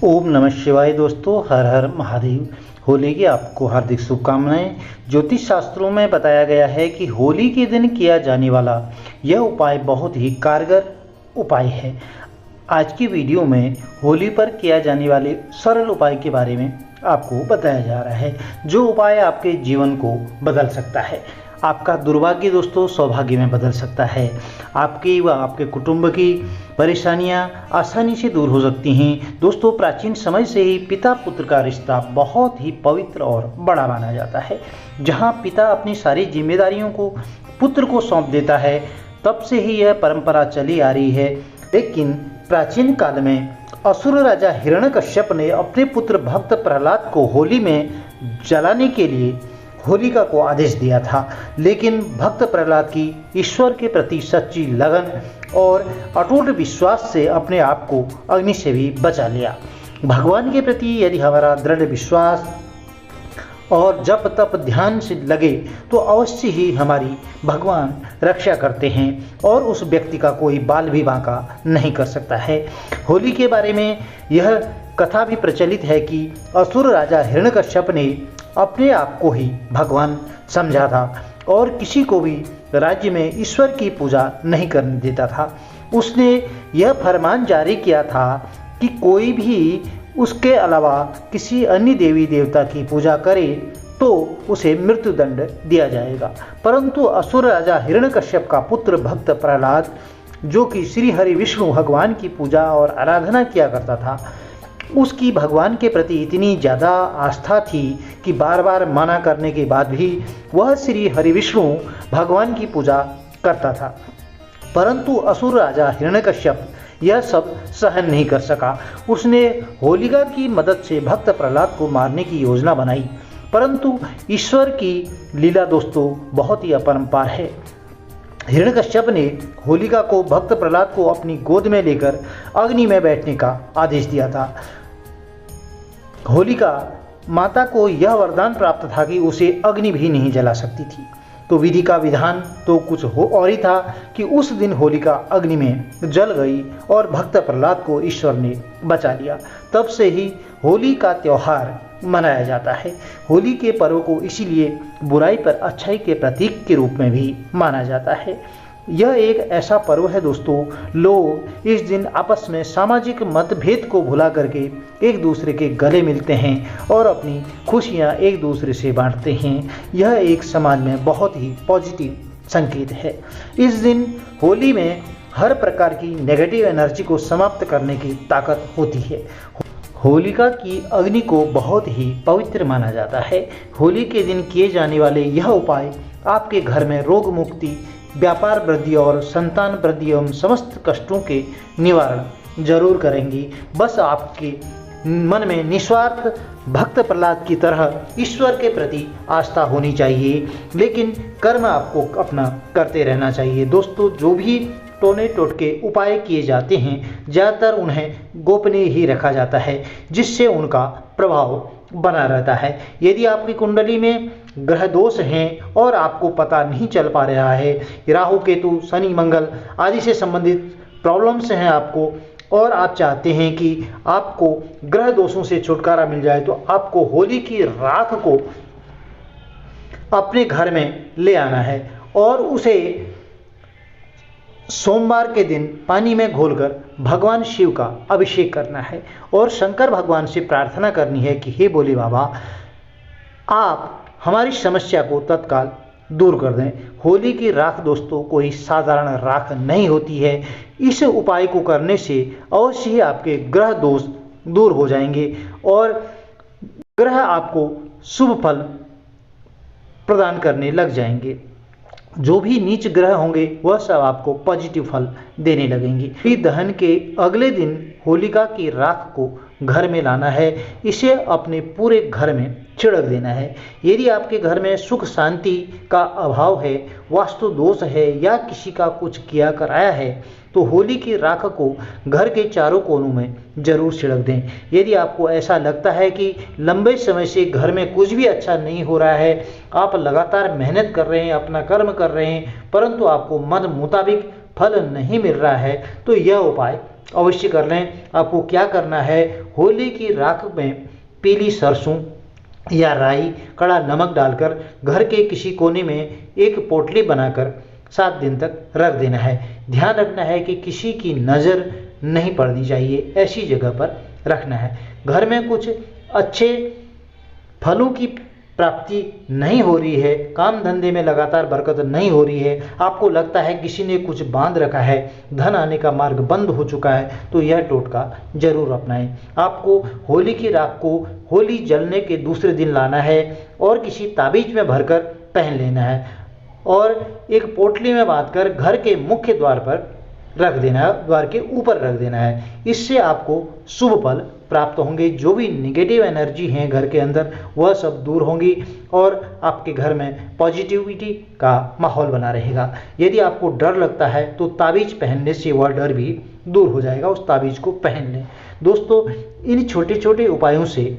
ओम नमः शिवाय। दोस्तों, हर हर महादेव। होली की आपको हार्दिक शुभकामनाएं। ज्योतिष शास्त्रों में बताया गया है कि होली के दिन किया जाने वाला यह उपाय बहुत ही कारगर उपाय है। आज की वीडियो में होली पर किया जाने वाले सरल उपाय के बारे में आपको बताया जा रहा है, जो उपाय आपके जीवन को बदल सकता है। आपका दुर्भाग्य दोस्तों सौभाग्य में बदल सकता है। आपकी व आपके कुटुंब की परेशानियां आसानी से दूर हो सकती हैं। दोस्तों, प्राचीन समय से ही पिता पुत्र का रिश्ता बहुत ही पवित्र और बड़ा माना जाता है। जहां पिता अपनी सारी जिम्मेदारियों को पुत्र को सौंप देता है, तब से ही यह परंपरा चली आ रही है। लेकिन प्राचीन काल में असुर राजा हिरण्यकश्यप ने अपने पुत्र भक्त प्रहलाद को होली में जलाने के लिए होलिका को आदेश दिया था। लेकिन भक्त प्रहलाद की ईश्वर के प्रति सच्ची लगन और अटूट विश्वास से अपने आप को अग्नि से भी बचा लिया। भगवान के प्रति यदि हमारा दृढ़ विश्वास और जप तप ध्यान से लगे तो अवश्य ही हमारी भगवान रक्षा करते हैं और उस व्यक्ति का कोई बाल भी बांका नहीं कर सकता है। होली के बारे में यह कथा भी प्रचलित है कि असुर राजा हिरण्यकश्यप ने अपने आप को ही भगवान समझा था और किसी को भी राज्य में ईश्वर की पूजा नहीं करने देता था। उसने यह फरमान जारी किया था कि कोई भी उसके अलावा किसी अन्य देवी देवता की पूजा करे तो उसे मृत्युदंड दिया जाएगा। परंतु असुर राजा हिरण्यकश्यप का पुत्र भक्त प्रहलाद, जो कि श्री हरि विष्णु भगवान की पूजा और आराधना किया करता था, उसकी भगवान के प्रति इतनी ज़्यादा आस्था थी कि बार बार मना करने के बाद भी वह श्री हरि विष्णु भगवान की पूजा करता था। परंतु असुर राजा हिरण्यकश्यप यह सब सहन नहीं कर सका। उसने होलिका की मदद से भक्त प्रहलाद को मारने की योजना बनाई। परंतु ईश्वर की लीला दोस्तों बहुत ही अपरंपार है। हिरण्यकश्यप ने होलिका को भक्त प्रहलाद को अपनी गोद में लेकर अग्नि में बैठने का आदेश दिया था। होलिका माता को यह वरदान प्राप्त था कि उसे अग्नि भी नहीं जला सकती थी। तो विधि का विधान तो कुछ हो और ही था कि उस दिन होलिका अग्नि में जल गई और भक्त प्रहलाद को ईश्वर ने बचा लिया। तब से ही होली का त्यौहार मनाया जाता है। होली के पर्व को इसीलिए बुराई पर अच्छाई के प्रतीक के रूप में भी माना जाता है। यह एक ऐसा पर्व है दोस्तों, लोग इस दिन आपस में सामाजिक मतभेद को भुला करके एक दूसरे के गले मिलते हैं और अपनी खुशियां एक दूसरे से बांटते हैं। यह एक समाज में बहुत ही पॉजिटिव संकेत है। इस दिन होली में हर प्रकार की नेगेटिव एनर्जी को समाप्त करने की ताकत होती है। होलिका की अग्नि को बहुत ही पवित्र माना जाता है। होली के दिन किए जाने वाले यह उपाय आपके घर में रोग मुक्ति, व्यापार वृद्धि और संतान वृद्धि एवं समस्त कष्टों के निवारण जरूर करेंगी। बस आपके मन में निस्वार्थ भक्त प्रहलाद की तरह ईश्वर के प्रति आस्था होनी चाहिए, लेकिन कर्म आपको अपना करते रहना चाहिए। दोस्तों, जो भी टोने टोटके उपाय किए जाते हैं, ज़्यादातर उन्हें गोपनीय ही रखा जाता है, जिससे उनका प्रभाव बना रहता है। यदि आपकी कुंडली में ग्रह दोष हैं और आपको पता नहीं चल पा रहा है, राहु केतु शनि मंगल आदि से संबंधित प्रॉब्लम्स हैं आपको, और आप चाहते हैं कि आपको ग्रह दोषों से छुटकारा मिल जाए, तो आपको होली की राख को अपने घर में ले आना है और उसे सोमवार के दिन पानी में घोलकर भगवान शिव का अभिषेक करना है और शंकर भगवान से प्रार्थना करनी है कि हे भोले बाबा, आप हमारी समस्या को तत्काल दूर कर दें। होली की राख दोस्तों कोई साधारण राख नहीं होती है। इस उपाय को करने से अवश्य ही आपके ग्रह दोष दूर हो जाएंगे और ग्रह आपको शुभ फल प्रदान करने लग जाएंगे। जो भी नीच ग्रह होंगे वह सब आपको पॉजिटिव फल देने लगेंगे। होली दहन के अगले दिन होलिका की राख को घर में लाना है। इसे अपने पूरे घर में छिड़क देना है। यदि आपके घर में सुख शांति का अभाव है, वास्तु दोष है या किसी का कुछ किया कराया है, तो होली की राख को घर के चारों कोनों में जरूर छिड़क दें। यदि आपको ऐसा लगता है कि लंबे समय से घर में कुछ भी अच्छा नहीं हो रहा है, आप लगातार मेहनत कर रहे हैं, अपना कर्म कर रहे हैं, परंतु आपको मन मुताबिक फल नहीं मिल रहा है, तो यह उपाय अवश्य कर लें। आपको क्या करना है, होली की राख में पीली सरसों या राई, कड़ा नमक डालकर घर के किसी कोने में एक पोटली बनाकर 7 दिन तक रख देना है। ध्यान रखना है कि किसी की नज़र नहीं पड़नी चाहिए, ऐसी जगह पर रखना है। घर में कुछ अच्छे फलों की प्राप्ति नहीं हो रही है, काम धंधे में लगातार बरकत नहीं हो रही है, आपको लगता है किसी ने कुछ बांध रखा है, धन आने का मार्ग बंद हो चुका है, तो यह टोटका जरूर अपनाएं। आपको होली की राख को होली जलने के दूसरे दिन लाना है और किसी ताबीज में भरकर पहन लेना है और एक पोटली में बांधकर घर के मुख्य द्वार पर रख देना है, द्वार के ऊपर रख देना है। इससे आपको शुभ फल प्राप्त होंगे। जो भी निगेटिव एनर्जी हैं घर के अंदर, वह सब दूर होंगी और आपके घर में पॉजिटिविटी का माहौल बना रहेगा। यदि आपको डर लगता है तो ताबीज पहनने से वह डर भी दूर हो जाएगा, उस ताबीज को पहन लें। दोस्तों, इन छोटे छोटे उपायों से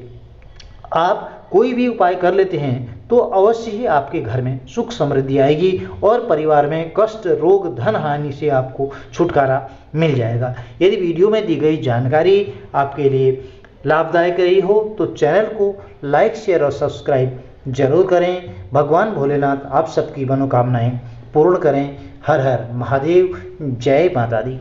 आप कोई भी उपाय कर लेते हैं तो अवश्य ही आपके घर में सुख समृद्धि आएगी और परिवार में कष्ट, रोग, धन हानि से आपको छुटकारा मिल जाएगा। यदि वीडियो में दी गई जानकारी आपके लिए लाभदायक रही हो तो चैनल को लाइक, शेयर और सब्सक्राइब जरूर करें। भगवान भोलेनाथ आप सबकी मनोकामनाएं पूर्ण करें। हर हर महादेव, जय माता दी।